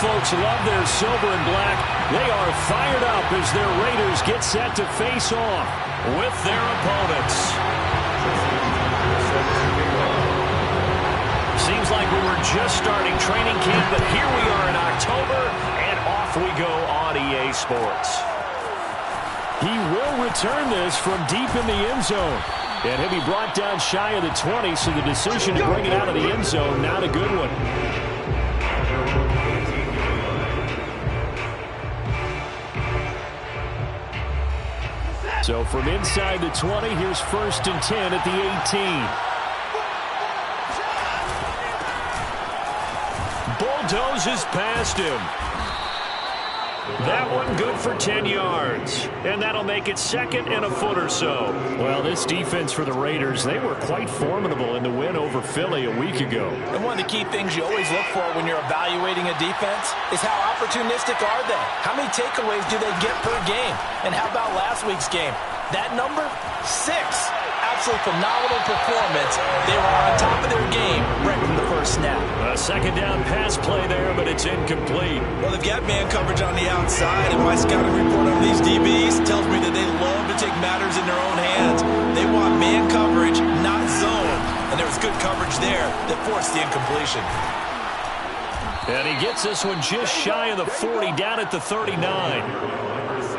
folks love their silver and black. They are fired up as their Raiders get set to face off with their opponents. Seems like we were just starting training camp, but here we are in October, and off we go on EA Sports. He will return this from deep in the end zone. And he'll be brought down shy of the 20, so the decision to bring it out of the end zone, not a good one. So from inside the 20, here's 1st and 10 at the 18. Bulldozes past him. That one good for 10 yards. And that'll make it 2nd and a foot or so. Well, this defense for the Raiders, they were quite formidable in the win over Philly a week ago. And one of the key things you always look for when you're evaluating a defense is how opportunistic are they? How many takeaways do they get per game? And how about last week's game? That number? 6. Absolutely phenomenal performance. They were on top of their game right from the first snap. A 2nd down pass play there, but it's incomplete. Well, they've got man coverage on the outside, and my scouting report on these DBs tells me that they love to take matters in their own hands. They want man coverage, not zone. And there was good coverage there that forced the incompletion. And he gets this one just shy of the 40, down at the 39.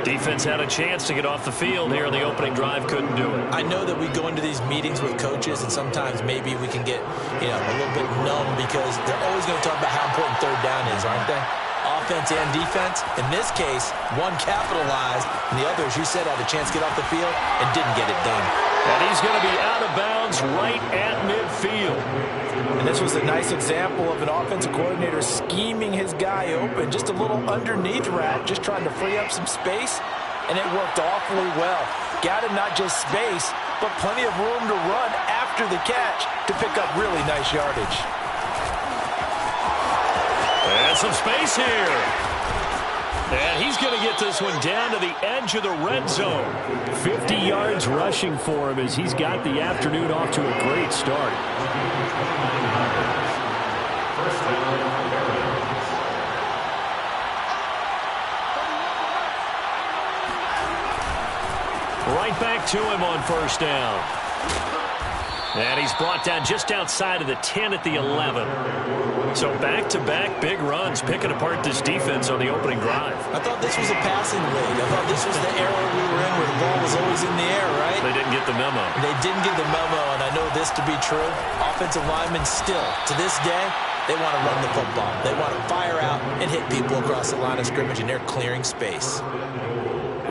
Defense had a chance to get off the field here in the opening drive, couldn't do it. I know that we go into these meetings with coaches, and sometimes maybe we can get, a little bit numb because they're always going to talk about how important 3rd down is, aren't they? Offense and defense. In this case, one capitalized, and the other, as you said, had a chance to get off the field and didn't get it done. And he's going to be out of bounds right at midfield. And this was a nice example of an offensive coordinator scheming his guy open. Just a little underneath rat, just trying to free up some space. And it worked awfully well. Got him not just space, but plenty of room to run after the catch to pick up really nice yardage. And some space here. And he's going to get this one down to the edge of the red zone. 50 yards rushing for him as he's got the afternoon off to a great start. Right back to him on 1st down. And he's brought down just outside of the 10 at the 11. So back-to-back big runs, picking apart this defense on the opening drive. I thought this was a passing league. I thought this was the era we were in where the ball was always in the air, right? They didn't get the memo. They didn't get the memo, and I know this to be true. Offensive linemen still, to this day, they want to run the football. They want to fire out and hit people across the line of scrimmage, and they're clearing space.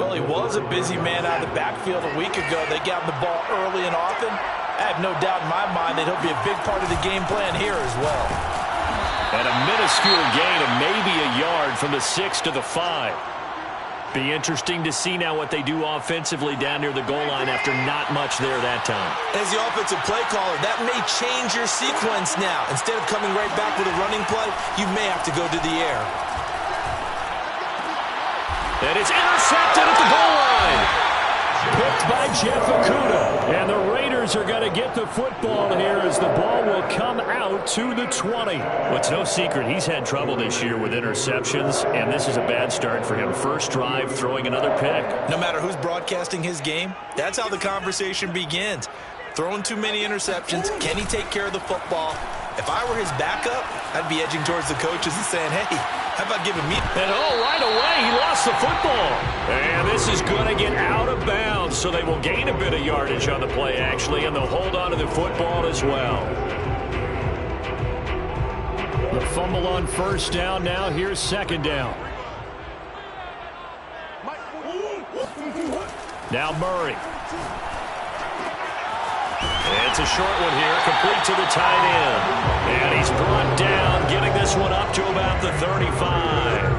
Well, he was a busy man out of the backfield a week ago. They got him the ball early and often. I have no doubt in my mind that he'll be a big part of the game plan here as well. And a minuscule gain of maybe a yard from the 6 to the 5. Be interesting to see now what they do offensively down near the goal line after not much there that time. As the offensive play caller, that may change your sequence now. Instead of coming right back with a running play, you may have to go to the air. And it's intercepted at the goal line. Picked by Jeff Okudah. And the Raiders are going to get the football here as the ball will come out to the 20. Well, it's no secret he's had trouble this year with interceptions, and this is a bad start for him. First drive, throwing another pick. No matter who's broadcasting his game, that's how the conversation begins. Throwing too many interceptions. Can he take care of the football? If I were his backup, I'd be edging towards the coaches and saying, hey, how about giving me... And right away, he lost the football. And this is going to get out of bounds, so they will gain a bit of yardage on the play, actually, and they'll hold on to the football as well. The fumble on 1st down now. Here's 2nd down. Now Murray. It's a short one here, complete to the tight end. And he's brought down, getting this one up to about the 35.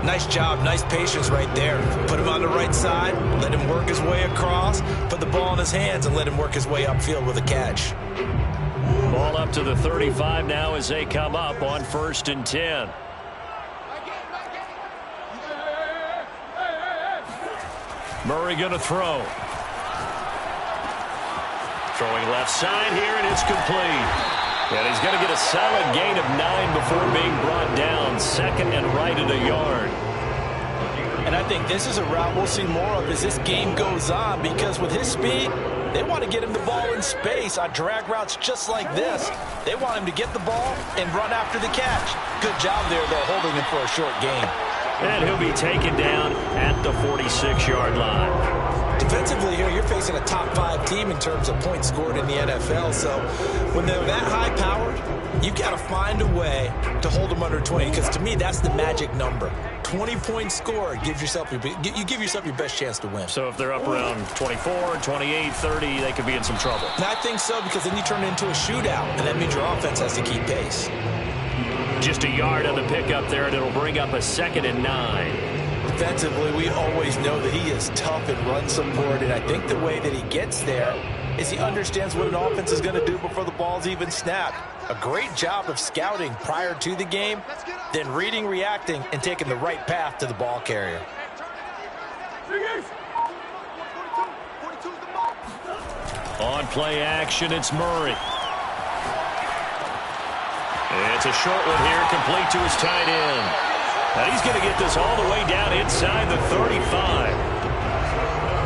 Nice job, nice patience right there. Put him on the right side, let him work his way across, put the ball in his hands, and let him work his way upfield with a catch. Ball up to the 35 now as they come up on 1st and 10. Murray going to throw. Throwing left side here, and it's complete. And he's going to get a solid gain of 9 before being brought down. Second and right at a yard. And I think this is a route we'll see more of as this game goes on, because with his speed, they want to get him the ball in space on drag routes just like this. They want him to get the ball and run after the catch. Good job there, though, holding him for a short gain. And he'll be taken down at the 46-yard line. Defensively here, you're facing a top-5 team in terms of points scored in the NFL. So when they're that high-powered, you've got to find a way to hold them under 20, because to me, that's the magic number. 20 points scored, you give yourself your best chance to win. So if they're up around 24, 28, 30, they could be in some trouble. And I think so, because then you turn it into a shootout, and that means your offense has to keep pace. Just a yard on the pickup there, and it'll bring up a 2nd and 9. Defensively, we always know that he is tough and run support, and I think the way that he gets there is he understands what an offense is going to do before the ball's even snapped. A great job of scouting prior to the game, then reading, reacting, and taking the right path to the ball carrier. On play action, it's Murray. It's a short one here, complete to his tight end. And he's going to get this all the way down inside the 35.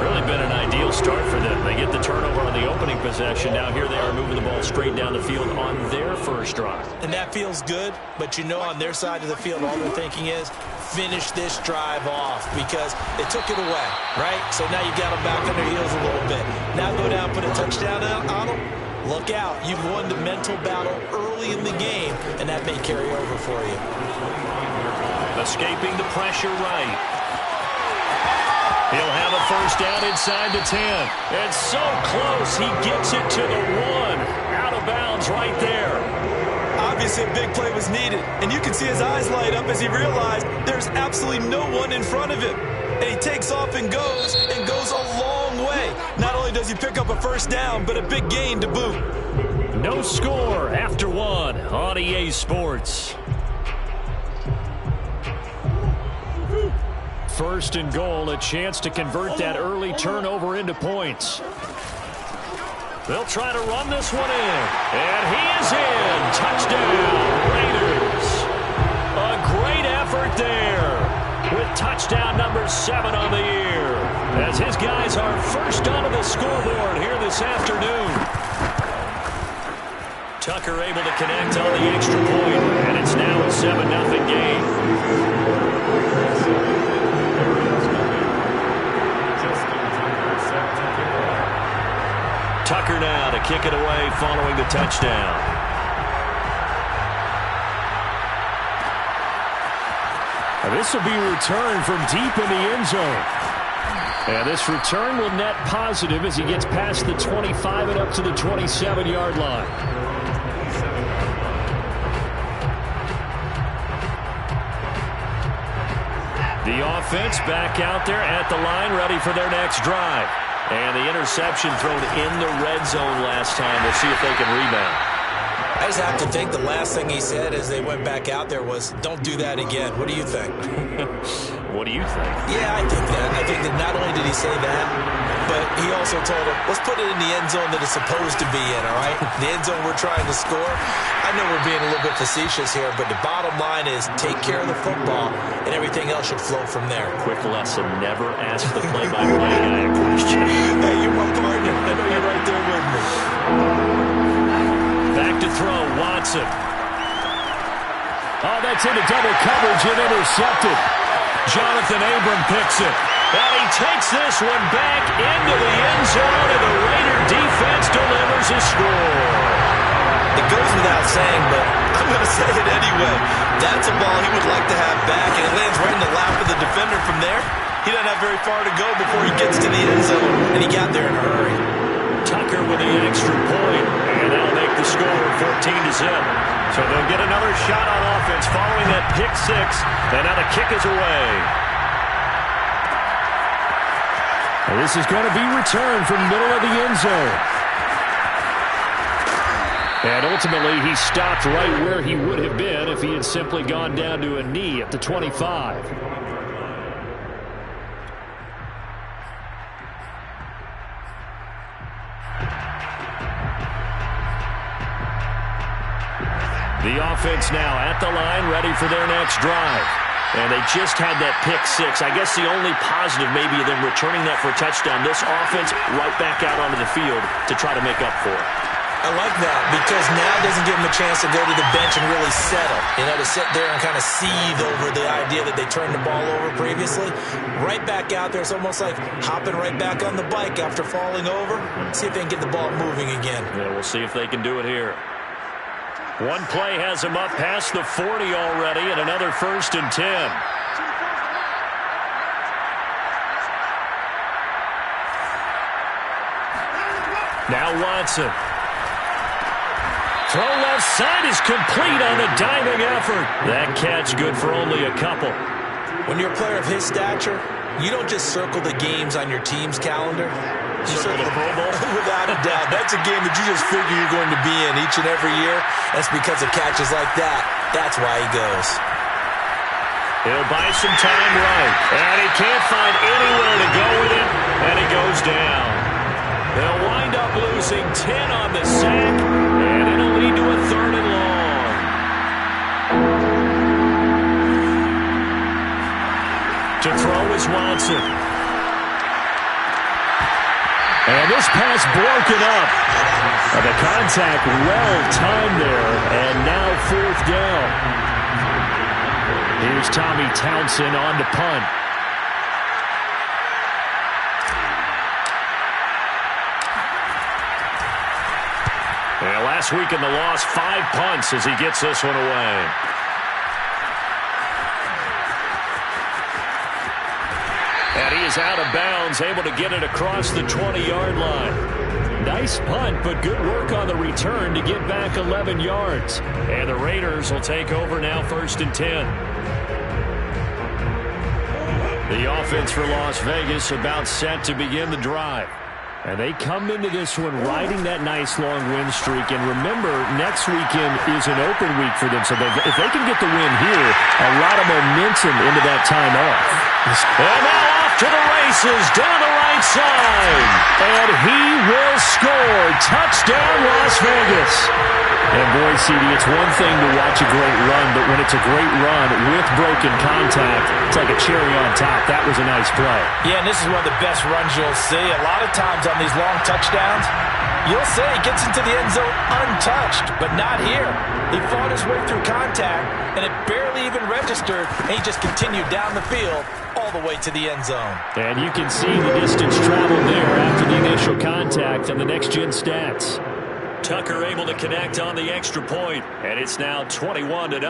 Really been an ideal start for them. They get the turnover on the opening possession. Now here they are moving the ball straight down the field on their first drive. And that feels good, but you know on their side of the field all they're thinking is finish this drive off, because they took it away, right? So now you've got them back on their heels a little bit. Now go down, put a touchdown on them. Look out. You've won the mental battle early in the game, and that may carry over for you. Escaping the pressure right. He'll have a first down inside the 10. And so close, he gets it to the 1. Out of bounds right there. Obviously, a big play was needed, and you can see his eyes light up as he realized there's absolutely no one in front of him. And he takes off and goes a long way. Not only does he pick up a first down, but a big gain to boot. No score after 1 on EA Sports. First and goal, a chance to convert that early turnover into points. They'll try to run this one in. And he is in. Touchdown, Raiders. A great effort there with touchdown number 7 on the year, as his guys are first onto the scoreboard here this afternoon. Tucker able to connect on the extra point, and it's now a 7-0 game. Tucker now to kick it away following the touchdown. And this will be returned from deep in the end zone. And this return will net positive as he gets past the 25 and up to the 27-yard line. The offense back out there at the line, ready for their next drive. And the interception thrown in the red zone last time. We'll see if they can rebound. I just have to think the last thing he said as they went back out there was, don't do that again. What do you think? What do you think? Yeah, I think that. I think that not only did he say that, but he also told him, let's put it in the end zone that it's supposed to be in, all right? The end zone we're trying to score. I know we're being a little bit facetious here, but the bottom line is take care of the football, and everything else should flow from there. Quick lesson, never ask the play-by-play guy a question. Hey, you're my partner. I know you're right there with me. Back to throw, Watson. Oh, that's into double coverage and intercepted. Jonathan Abram picks it. And he takes this one back into the end zone, and the Raider defense delivers a score. It goes without saying, but I'm going to say it anyway. That's a ball he would like to have back, and it lands right in the lap of the defender from there. He doesn't have very far to go before he gets to the end zone, and he got there in a hurry. Tucker with the extra point, and that'll make the score 14-0. So they'll get another shot on offense following that pick six, and now the kick is away. And this is going to be returned from middle of the end zone. And ultimately, he stopped right where he would have been if he had simply gone down to a knee at the 25. The offense now at the line, ready for their next drive. And they just had that pick six. I guess the only positive maybe of them returning that for a touchdown. This offense right back out onto the field to try to make up for it. I like that because now it doesn't give them a chance to go to the bench and really settle. To sit there and kind of seethe over the idea that they turned the ball over previously. Right back out there. It's almost like hopping right back on the bike after falling over. See if they can get the ball moving again. Yeah, we'll see if they can do it here. One play has them up past the 40 already, and another 1st and 10. Now Watson. Throw left side is complete on a diving effort. That catch good for only a couple. When you're a player of his stature, you don't just circle the games on your team's calendar. You circle the Pro Bowl? Without a doubt. That's a game that you just figure you're going to be in each and every year. That's because of catches like that. That's why he goes. He'll buy some time right. And he can't find anywhere to go with it. And he goes down. They'll wind up losing 10 on the sack. And it'll lead to a 3rd and long. To throw is Watson. And this pass broken up. The contact well timed there. And now 4th down. Here's Tommy Townsend on to punt. And last week in the loss, 5 punts as he gets this one away. And he is out of bounds, able to get it across the 20-yard line. Nice punt, but good work on the return to get back 11 yards. And the Raiders will take over now 1st and 10. The offense for Las Vegas about set to begin the drive. And they come into this one riding that nice long win streak. And remember, next weekend is an open week for them. So if they can get the win here, a lot of momentum into that time off. And now off to the races down the right side. And he will score. Touchdown, Las Vegas. And boy, CD, it's one thing to watch a great run, but when it's a great run with broken contact, it's like a cherry on top. That was a nice play. Yeah, and this is one of the best runs you'll see. A lot of times on these long touchdowns, you'll say he gets into the end zone untouched, but not here. He fought his way through contact, and it barely even registered, and he just continued down the field all the way to the end zone. And you can see the distance traveled there after the initial contact on the next-gen stats. Tucker able to connect on the extra point, and it's now 21-0.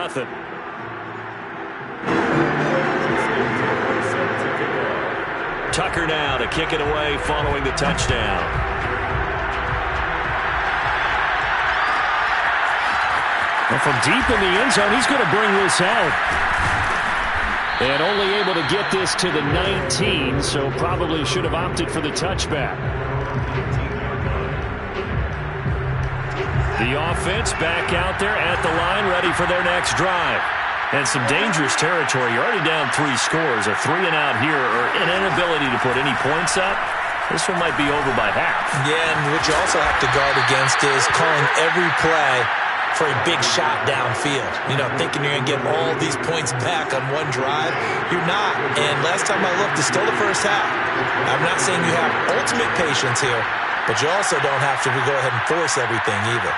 Tucker now to kick it away following the touchdown. And from deep in the end zone, he's going to bring this out. And only able to get this to the 19, so probably should have opted for the touchback. The offense back out there at the line, ready for their next drive. And some dangerous territory. You're already down 3 scores. A 3-and-out here, or an inability to put any points up. This one might be over by half. Yeah, and what you also have to guard against is calling every play for a big shot downfield. Thinking you're going to get all these points back on one drive. You're not. And last time I looked, it's still the first half. I'm not saying you have ultimate patience here, but you also don't have to go ahead and force everything either.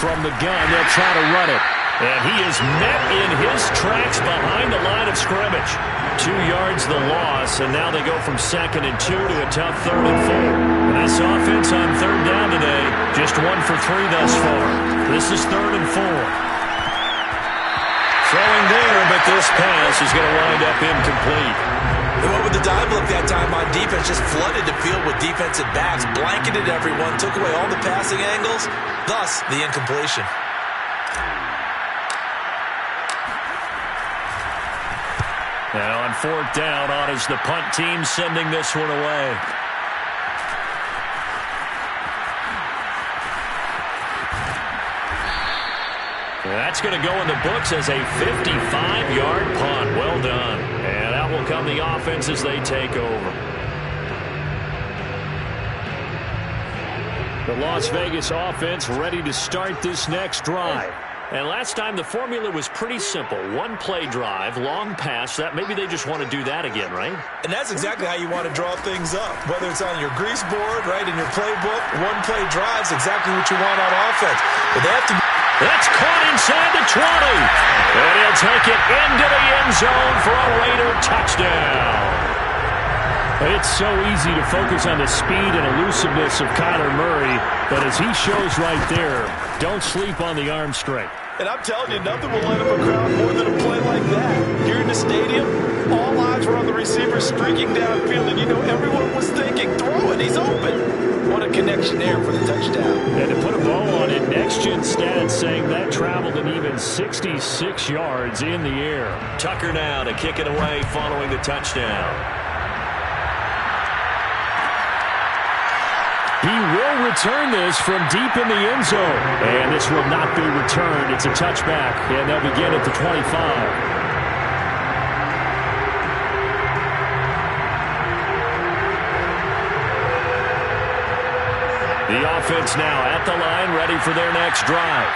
From the gun, they'll try to run it. And he is met in his tracks behind the line of scrimmage. 2 yards the loss, and now they go from 2nd and 2 to a tough 3rd and 4. And this offense on 3rd down today, just 1 for 3 thus far. This is 3rd and 4. Throwing there, but this pass is going to wind up incomplete. And what would the dive look that time on defense? Just flooded the field with defensive backs, blanketed everyone, took away all the passing angles, thus the incompletion. Now on 4th down, on is the punt team sending this one away. That's going to go in the books as a 55-yard punt. Well done. And out will come the offense as they take over. The Las Vegas offense ready to start this next drive. And last time the formula was pretty simple. One-play drive, long pass. That maybe they just want to do that again, right? And that's exactly how you want to draw things up. Whether it's on your grease board, right, in your playbook, one-play drive's exactly what you want on offense. But they have to... That's caught inside the 20. And he'll take it into the end zone for a Raider touchdown. It's so easy to focus on the speed and elusiveness of Kyler Murray, but as he shows right there, don't sleep on the arm strength. And I'm telling you, nothing will light up a crowd more than a play like that. Here in the stadium, all eyes were on the receiver streaking downfield, and you know everyone was thinking, throw it, he's open. What a connection there for the touchdown. And to put a bow on it, next-gen stats saying that traveled an even 66 yards in the air. Tucker now to kick it away following the touchdown. He will return this from deep in the end zone. And this will not be returned. It's a touchback, and they'll begin at the 25. The offense now at the line, ready for their next drive.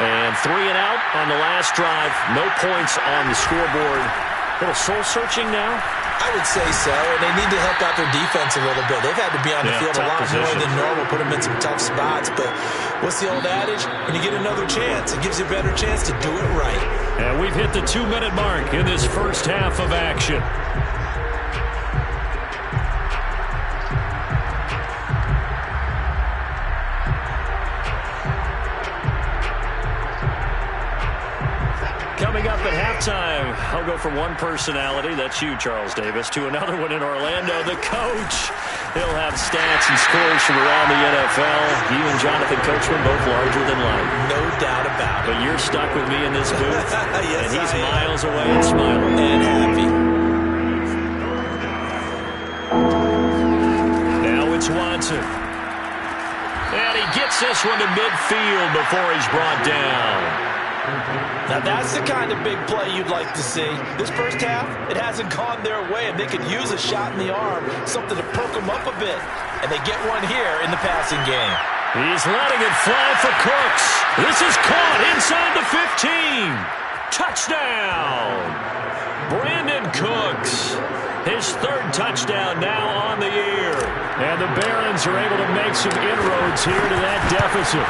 And 3 and out on the last drive. No points on the scoreboard. A little soul-searching now. I would say so, and they need to help out their defense a little bit. They've had to be on the field a lot more than normal, put them in some tough spots. But what's the old adage? When you get another chance, it gives you a better chance to do it right. And we've hit the 2-minute mark in this first half of action. Coming up at halftime, I'll go from one personality, that's you, Charles Davis, to another one in Orlando, the coach. He'll have stats and scores from around the NFL. You and Jonathan Coachman both larger than life. No doubt about it. But you're stuck with me in this booth, yes, and he's miles away and smiling. And happy. Now it's Watson. And he gets this one to midfield before he's brought down. Now that's the kind of big play you'd like to see. This first half, it hasn't gone their way, and they could use a shot in the arm, something to perk them up a bit. And they get one here in the passing game. He's letting it fly for Cooks. This is caught inside the 15. Touchdown. Brandon Cooks. His third touchdown now on the year. And the Barons are able to make some inroads here to that deficit.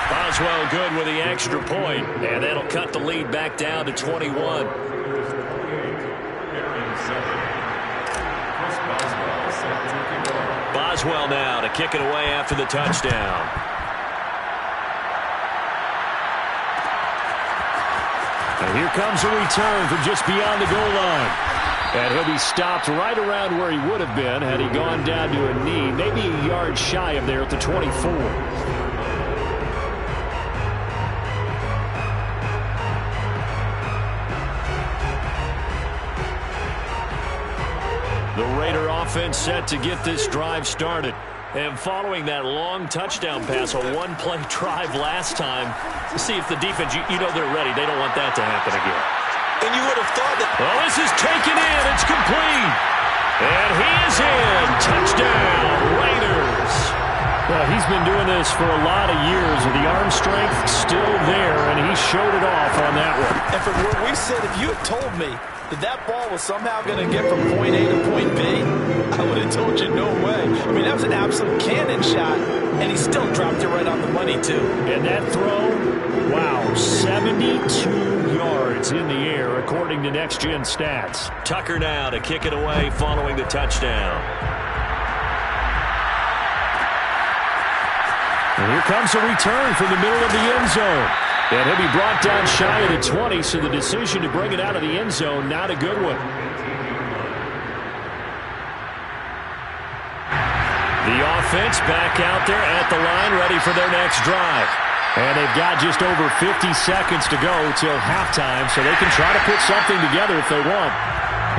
Boswell good with the extra point, and that'll cut the lead back down to 21. Boswell now to kick it away after the touchdown. And here comes a return from just beyond the goal line. And he'll be stopped right around where he would have been had he gone down to a knee, maybe a yard shy of there at the 24. The Raider offense set to get this drive started. And following that long touchdown pass, a one-play drive last time, to see if the defense, you know they're ready. They don't want that to happen again. And you would have thought that... Well, this is taken in. It's complete. And he is in. Touchdown, Raiders. Well, he's been doing this for a lot of years, and the arm strength still there, and he showed it off on that one. And from where we said, if you had told me that ball was somehow going to get from point A to point B, I would have told you no way. I mean, that was an absolute cannon shot, and he still dropped it right on the money, too. And that throw, wow, 72 yards in the air, according to next-gen stats. Tucker now to kick it away following the touchdown. And here comes a return from the middle of the end zone. And he'll be brought down shy of the 20, so the decision to bring it out of the end zone, not a good one. The offense back out there at the line, ready for their next drive. And they've got just over 50 seconds to go till halftime, so they can try to put something together if they want.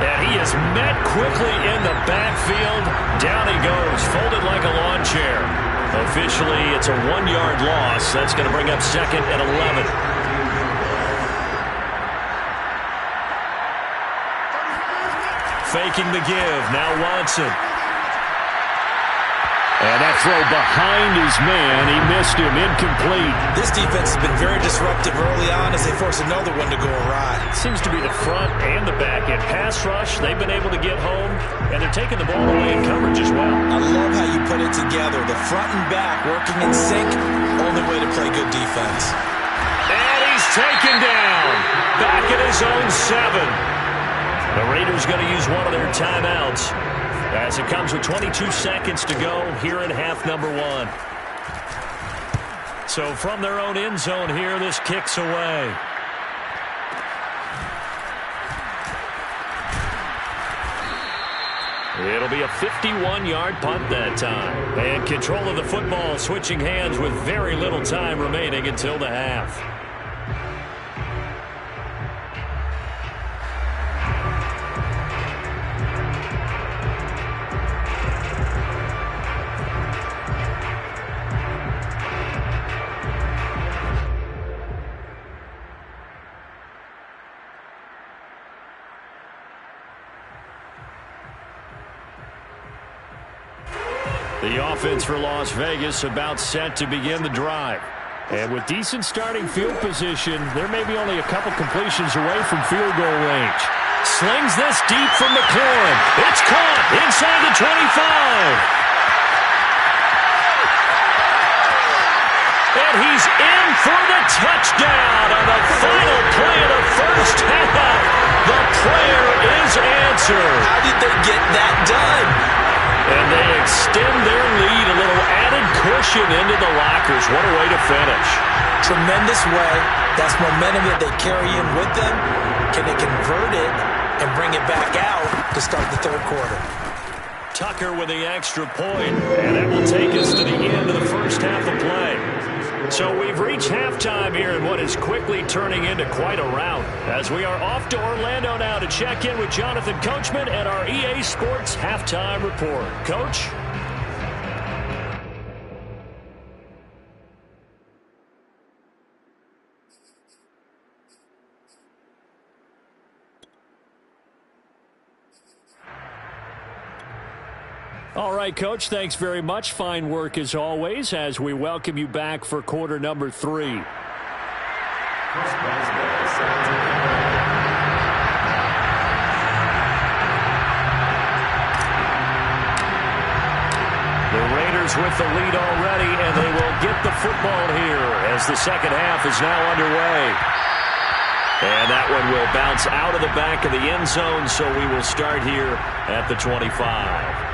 And he is met quickly in the backfield. Down he goes, folded like a lawn chair. Officially, it's a 1-yard loss. That's going to bring up second and 11. Faking the give. Now Watson. And that throw behind his man, he missed him, incomplete. This defense has been very disruptive early on as they force another one to go awry. Seems to be the front and the back. In pass rush, they've been able to get home, and they're taking the ball away in coverage as well. I love how you put it together. The front and back working in sync, only way to play good defense. And he's taken down, back at his own 7. The Raiders going to use one of their timeouts as it comes with 22 seconds to go here in half number 1. So from their own end zone here, this kicks away. It'll be a 51-yard punt that time. And control of the football switching hands with very little time remaining until the half. The offense for Las Vegas about set to begin the drive. And with decent starting field position, there may be only a couple completions away from field goal range. Slings this deep from McLaurin. It's caught inside the 25. And he's in for the touchdown on the final play of the first half. The prayer is answered. How did they get that done? And they extend their lead, a little added cushion into the lockers. What a way to finish. Tremendous way. That's momentum that they carry in with them. Can they convert it and bring it back out to start the third quarter? Tucker with the extra point, and that will take us to the end of the first half of play. So we've reached halftime here in what is quickly turning into quite a rout, as we are off to Orlando now to check in with Jonathan Coachman and our EA Sports Halftime Report. Coach? All right, Coach, thanks very much. Fine work as always as we welcome you back for quarter number 3. The Raiders with the lead already, and they will get the football here as the second half is now underway. And that one will bounce out of the back of the end zone, so we will start here at the 25.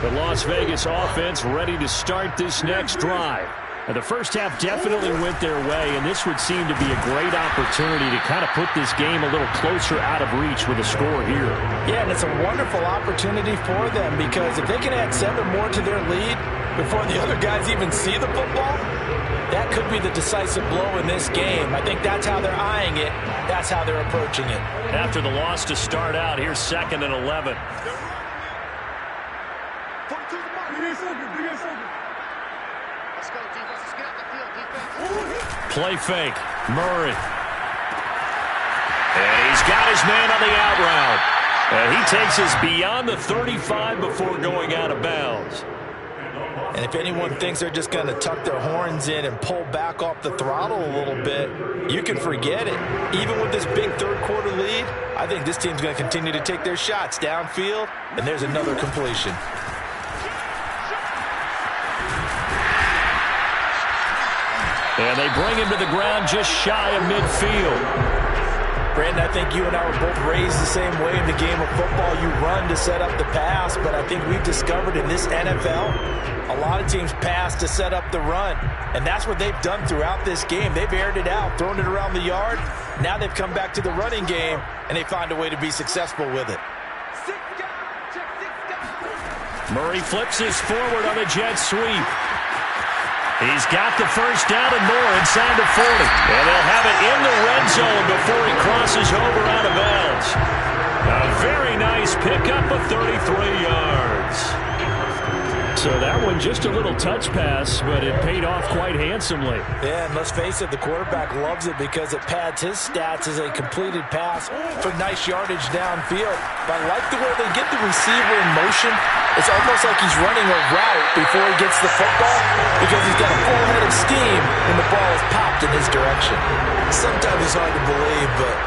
The Las Vegas offense ready to start this next drive. And the first half definitely went their way, and this would seem to be a great opportunity to kind of put this game a little closer out of reach with a score here. Yeah, and it's a wonderful opportunity for them because if they can add 7 more to their lead before the other guys even see the football, that could be the decisive blow in this game. I think that's how they're eyeing it. That's how they're approaching it. After the loss to start out, here's 2nd and 11. Play fake. Murray. And he's got his man on the out route. And he takes us beyond the 35 before going out of bounds. And if anyone thinks they're just going to tuck their horns in and pull back off the throttle a little bit, you can forget it. Even with this big third quarter lead, I think this team's going to continue to take their shots downfield, and there's another completion. And they bring him to the ground just shy of midfield. Brandon, I think you and I were both raised the same way in the game of football. You run to set up the pass, but I think we've discovered in this NFL, a lot of teams pass to set up the run. And that's what they've done throughout this game. They've aired it out, thrown it around the yard. Now they've come back to the running game, and they find a way to be successful with it. Murray flips this forward on a jet sweep. He's got the first down and more inside the 40. And they'll have it in the red zone before he crosses over out of bounds. A very nice pickup of 33 yards. So that one just a little touch pass, but it paid off quite handsomely. Yeah, and let's face it, the quarterback loves it because it pads his stats as a completed pass for nice yardage downfield. But I like the way they get the receiver in motion. It's almost like he's running a route before he gets the football because he's got a full head of steam when the ball is popped in his direction. Sometimes it's hard to believe, but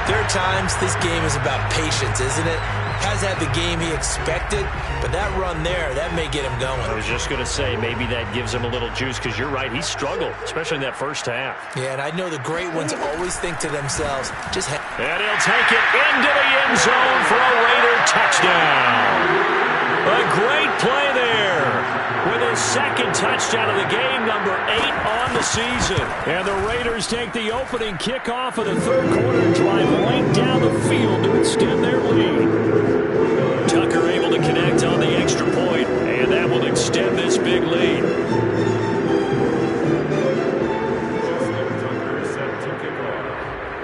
there are times this game is about patience, isn't it? Has had the game he expected, but that run there, that may get him going. I was just going to say, maybe that gives him a little juice, because you're right, he struggled, especially in that first half. Yeah, and I know the great ones always think to themselves, and he'll take it into the end zone for a Raider touchdown. A great play there with his second touchdown of the game, number 8 on the season. And the Raiders take the opening kickoff of the third quarter and drive right down the field to extend their lead. Tucker able to connect on the extra point, and that will extend this big lead.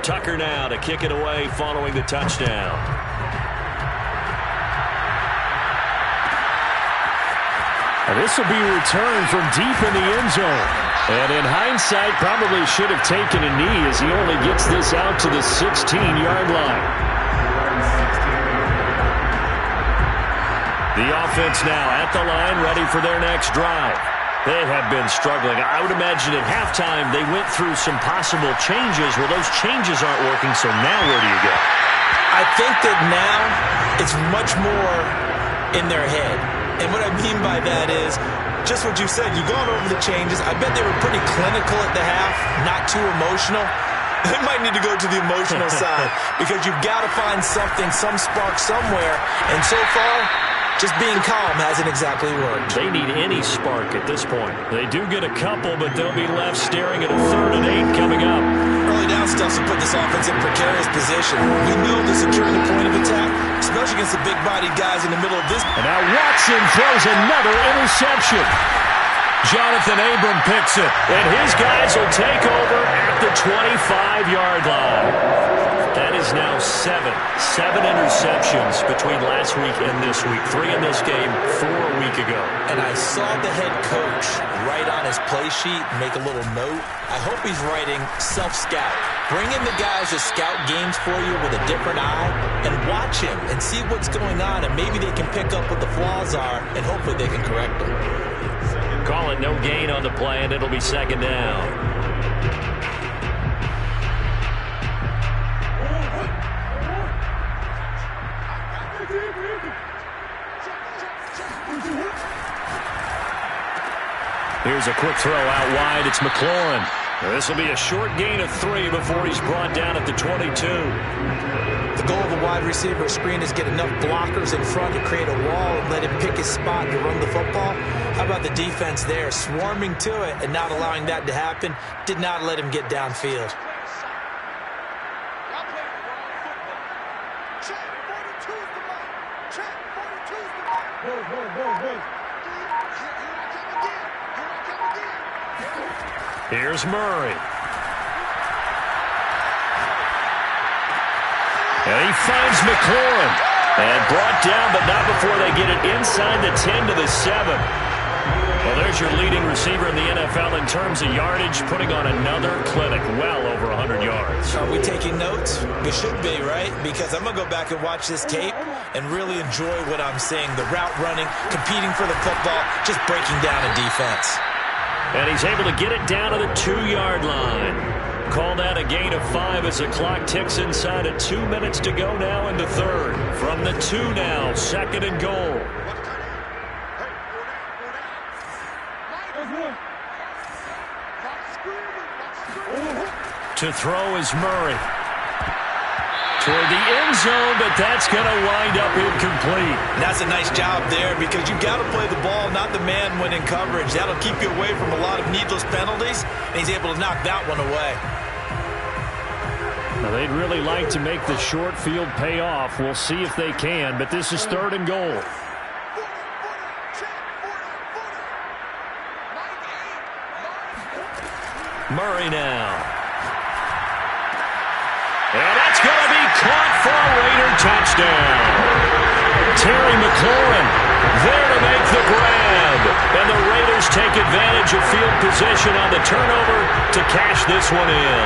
Tucker now to kick it away following the touchdown. And this will be returned from deep in the end zone. And in hindsight, probably should have taken a knee as he only gets this out to the 16-yard line. The offense now at the line, ready for their next drive. They have been struggling. I would imagine at halftime they went through some possible changes. Well, those changes aren't working, so now where do you go? I think that now it's much more in their head. And what I mean by that is just what you said. You've gone over the changes. I bet they were pretty clinical at the half, not too emotional. They might need to go to the emotional side because you've got to find something, some spark somewhere. And so far, just being calm hasn't exactly worked. They need any spark at this point. They do get a couple, but they'll be left staring at a 3rd and 8 coming up. Early down stuff to put this offense in precarious position. We know they're securing the point of attack, especially against the big-bodied guys in the middle of this. And now Watson throws another interception. Jonathan Abram picks it, and his guys will take over at the 25-yard line. That is now 7 interceptions between last week and this week. 3 in this game, 4 a week ago. And I saw the head coach write on his play sheet, make a little note. I hope he's writing self-scout. Bring in the guys that scout games for you with a different eye and watch him and see what's going on, and maybe they can pick up what the flaws are, and hopefully they can correct them. Call it no gain on the play, and it'll be 2nd down. Here's a quick throw out wide. It's McLaurin. This will be a short gain of 3 before he's brought down at the 22. The goal of a wide receiver screen is get enough blockers in front to create a wall and let him pick his spot to run the football. How about the defense there, swarming to it and not allowing that to happen? Did not let him get downfield. Here's Murray. And he finds McLaurin. And brought down, but not before they get it inside the 10 to the 7. Well, there's your leading receiver in the NFL in terms of yardage, putting on another clinic, well over 100 yards. Are we taking notes? We should be, right? Because I'm going to go back and watch this tape and really enjoy what I'm seeing. The route running, competing for the football, just breaking down a defense. And he's able to get it down to the 2-yard line. Call that a gain of 5 as the clock ticks inside of 2 minutes to go now in the third. From the 2 now, 2nd and goal. To throw is Murray. Toward the end zone, but that's going to wind up incomplete. That's a nice job there because you've got to play the ball, not the man when in coverage. That'll keep you away from a lot of needless penalties, and he's able to knock that one away. Now, they'd really like to make the short field pay off. We'll see if they can, but this is 3rd and goal. Murray now. And that's going to be caught for a Raider touchdown. Terry McLaurin there to make the grab. take advantage of field position on the turnover to cash this one in.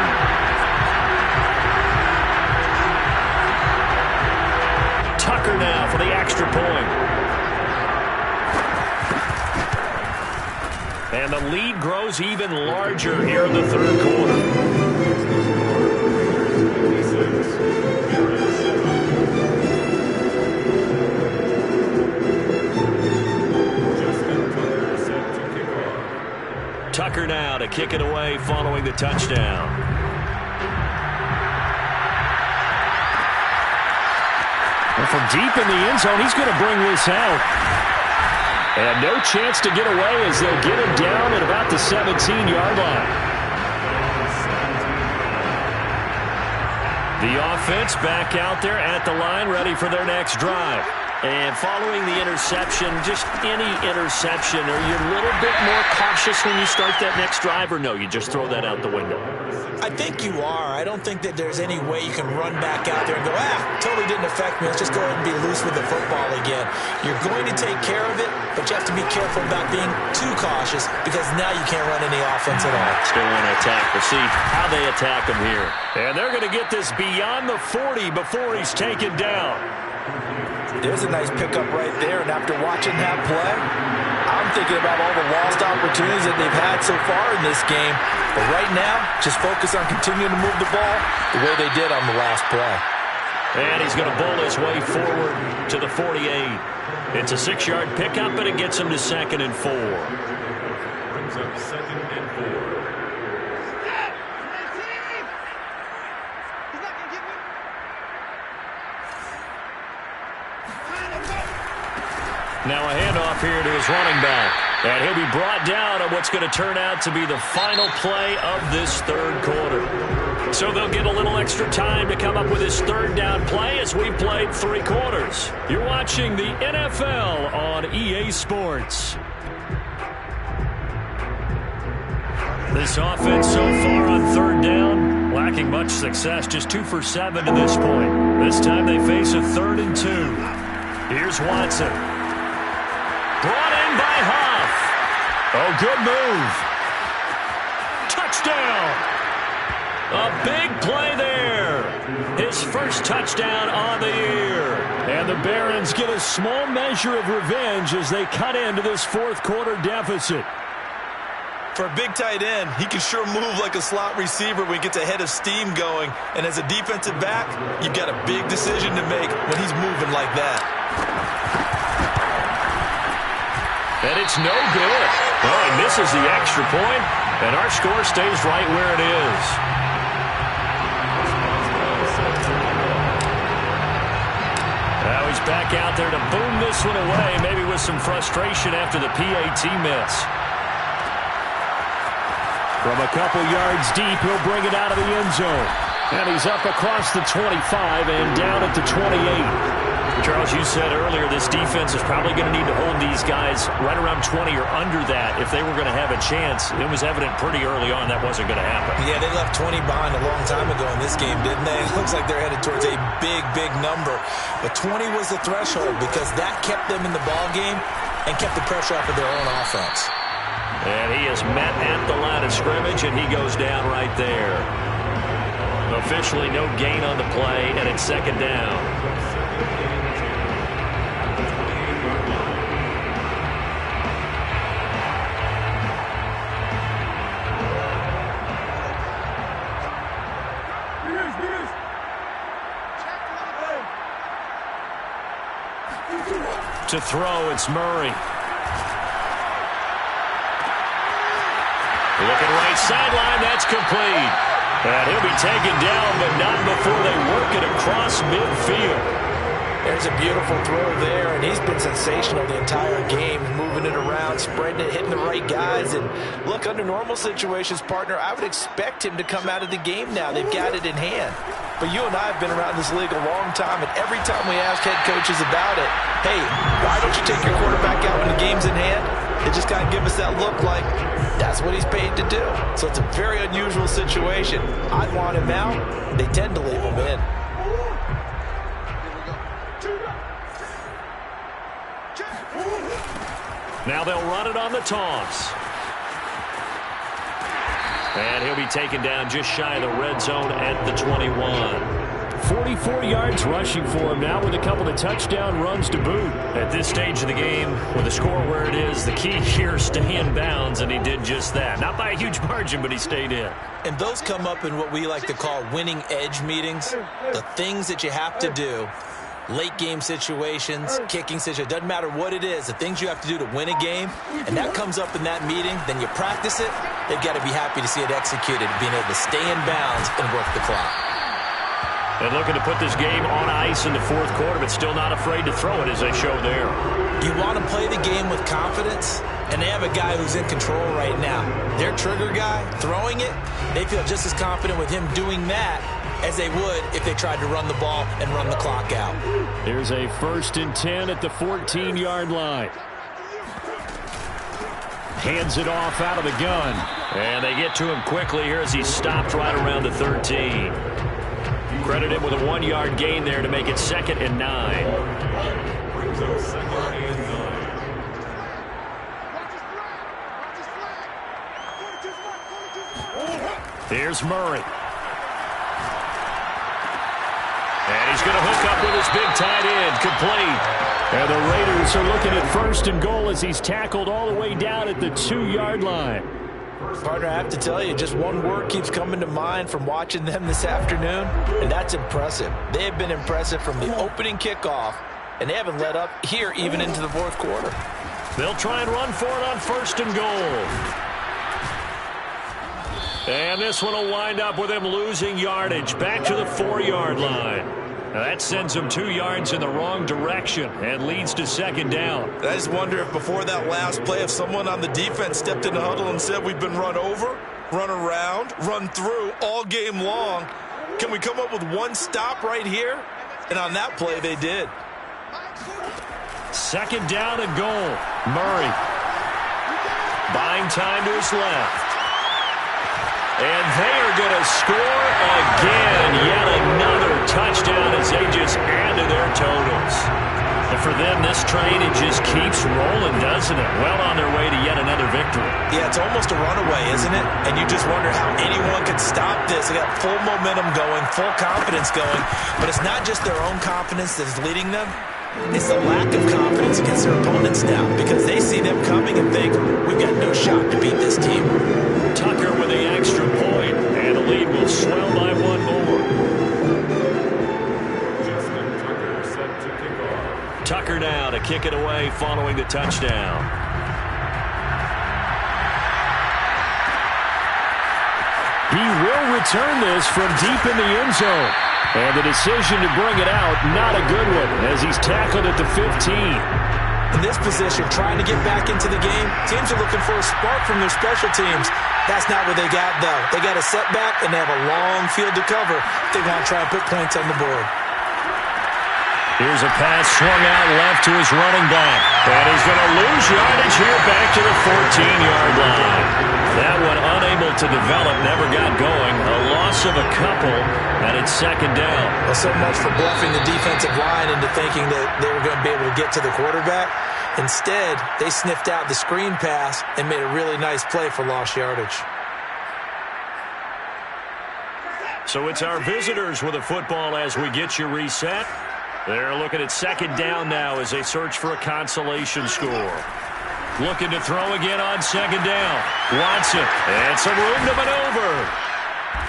Tucker now for the extra point. And the lead grows even larger here in the third quarter. Tucker now to kick it away following the touchdown. And from deep in the end zone, he's going to bring this out. And no chance to get away as they'll get him down at about the 17-yard line. The offense back out there at the line, ready for their next drive. And following the interception, just any interception, are you a little bit more cautious when you start that next drive, or no, you just throw that out the window? I think you are. I don't think that there's any way you can run back out there and go, totally didn't affect me. Let's just go ahead and be loose with the football again. You're going to take care of it, but you have to be careful about being too cautious because now you can't run any offense at all. Still want to attack. We'll see how they attack him here. And they're going to get this beyond the 40 before he's taken down. There's a nice pickup right there, and after watching that play, I'm thinking about all the lost opportunities that they've had so far in this game. But right now, just focus on continuing to move the ball the way they did on the last play. And he's going to bowl his way forward to the 48. It's a 6-yard pickup, and it gets him to 2nd and 4. Brings up 2nd and 4. Now a handoff here to his running back. And he'll be brought down on what's going to turn out to be the final play of this third quarter. So they'll get a little extra time to come up with his third down play as we played 3 quarters. You're watching the NFL on EA Sports. This offense so far on third down, lacking much success, just 2 for 7 to this point. This time they face a 3rd and 2. Here's Watson. Brought in by Huff. Oh, good move. Touchdown. A big play there. His first touchdown on the year. And the Barons get a small measure of revenge as they cut into this 4th quarter deficit. For a big tight end, he can sure move like a slot receiver when he gets a head of steam going. And as a defensive back, you've got a big decision to make when he's moving like that. And it's no good. Oh, he misses the extra point, and our score stays right where it is. Now he's back out there to boom this one away, maybe with some frustration after the PAT miss. From a couple yards deep, he'll bring it out of the end zone. And he's up across the 25 and down at the 28. Charles, you said earlier this defense is probably going to need to hold these guys right around 20 or under that if they were going to have a chance. It was evident pretty early on that wasn't going to happen. Yeah, they left 20 behind a long time ago in this game, didn't they? It looks like they're headed towards a big, big number. But 20 was the threshold because that kept them in the ball game and kept the pressure off of their own offense. And he is met at the line of scrimmage, and he goes down right there. Officially no gain on the play, and it's 2nd down. To throw, it's Murray. Looking right sideline, that's complete. And he'll be taken down, but not before they work it across midfield. There's a beautiful throw there, and he's been sensational the entire game, moving it around, spreading it, hitting the right guys. And look, under normal situations, partner, I would expect him to come out of the game now. They've got it in hand. But you and I have been around this league a long time, and every time we ask head coaches about it, hey, why don't you take your quarterback out when the game's in hand? They just kind of give us that look like that's what he's paid to do. So it's a very unusual situation. I'd want him out. They tend to leave him in. Now they'll run it on the toss. And he'll be taken down just shy of the red zone at the 21. 44 yards rushing for him now with a couple of touchdown runs to boot. At this stage of the game, with the score where it is, the key here, stay in bounds, and he did just that. Not by a huge margin, but he stayed in. And those come up in what we like to call winning edge meetings. The things that you have to do, late game situations, kicking situations, doesn't matter what it is, the things you have to do to win a game, and that comes up in that meeting, then you practice it, they've got to be happy to see it executed, being able to stay in bounds and work the clock. And looking to put this game on ice in the fourth quarter, but still not afraid to throw it as they show there. You want to play the game with confidence, and they have a guy who's in control right now. Their trigger guy, throwing it, they feel just as confident with him doing that as they would if they tried to run the ball and run the clock out. There's a 1st and 10 at the 14-yard line. Hands it off out of the gun. And they get to him quickly here as he's stopped right around the 13. Credit him with a 1-yard gain there to make it 2nd and 9. Here's Murray. And he's going to hook up with his big tight end, complete. And the Raiders are looking at 1st and goal as he's tackled all the way down at the 2-yard line. Partner, I have to tell you, just one word keeps coming to mind from watching them this afternoon, and that's impressive. They have been impressive from the opening kickoff, and they haven't let up here even into the fourth quarter. They'll try and run for it on 1st and goal. And this one will wind up with him losing yardage back to the 4-yard line. Now that sends him 2 yards in the wrong direction and leads to 2nd down. I just wonder if before that last play, if someone on the defense stepped in the huddle and said we've been run over, run around, run through all game long. Can we come up with one stop right here? And on that play, they did. 2nd down and goal. Murray buying time to his left. And they are going to score again. Yet another touchdown as they just add to their totals. And for them, this train, it just keeps rolling, doesn't it? Well on their way to yet another victory. Yeah, it's almost a runaway, isn't it? And you just wonder how anyone could stop this. They got full momentum going, full confidence going. But it's not just their own confidence that's leading them. It's the lack of confidence against their opponents now because they see them coming and think, we've got no shot to beat this team. Tucker with the extra point, and the lead will swell by 1 more. Tucker now to kick it away following the touchdown. He will return this from deep in the end zone. And the decision to bring it out, not a good one, as he's tackled at the 15. In this position, trying to get back into the game, teams are looking for a spark from their special teams. That's not what they got, though. They got a setback, and they have a long field to cover if they want to try and put points on the board. Here's a pass swung out left to his running back. And he's going to lose yardage here back to the 14-yard line. That one unable to develop, never got going. A loss of a couple, and it's 2nd down. Well, so much for bluffing the defensive line into thinking that they were going to be able to get to the quarterback. Instead, they sniffed out the screen pass and made a really nice play for lost yardage. So it's our visitors with a football as we get you reset. They're looking at 2nd down now as they search for a consolation score. Looking to throw again on 2nd down. Watson, and some room to maneuver.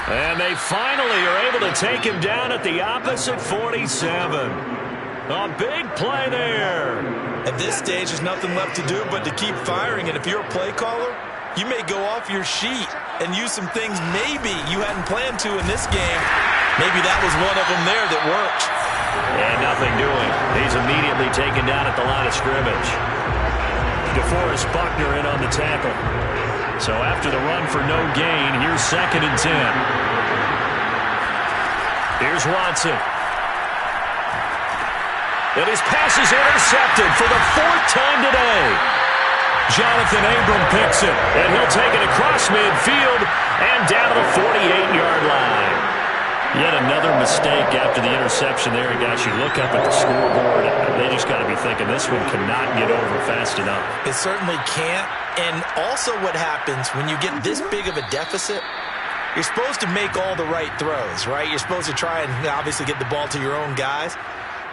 And they finally are able to take him down at the opposite 47. A big play there. At this stage, there's nothing left to do but to keep firing. And if you're a play caller, you may go off your sheet and use some things maybe you hadn't planned to in this game. Maybe that was one of them there that worked. And nothing doing. He's immediately taken down at the line of scrimmage. DeForest Buckner in on the tackle. So after the run for no gain, here's 2nd and 10. Here's Watson. And his pass is intercepted for the 4th time today. Jonathan Abram picks it, and he'll take it across midfield and down to the 48-yard line. Yet another mistake after the interception there. And guys, you look up at the scoreboard, they just got to be thinking this one cannot get over fast enough. It certainly can't. And also what happens when you get this big of a deficit, you're supposed to make all the right throws, right? You're supposed to try and obviously get the ball to your own guys.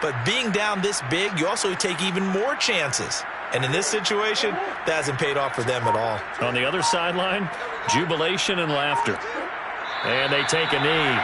But being down this big, you also take even more chances. And in this situation, that hasn't paid off for them at all. On the other sideline, jubilation and laughter. And they take a knee.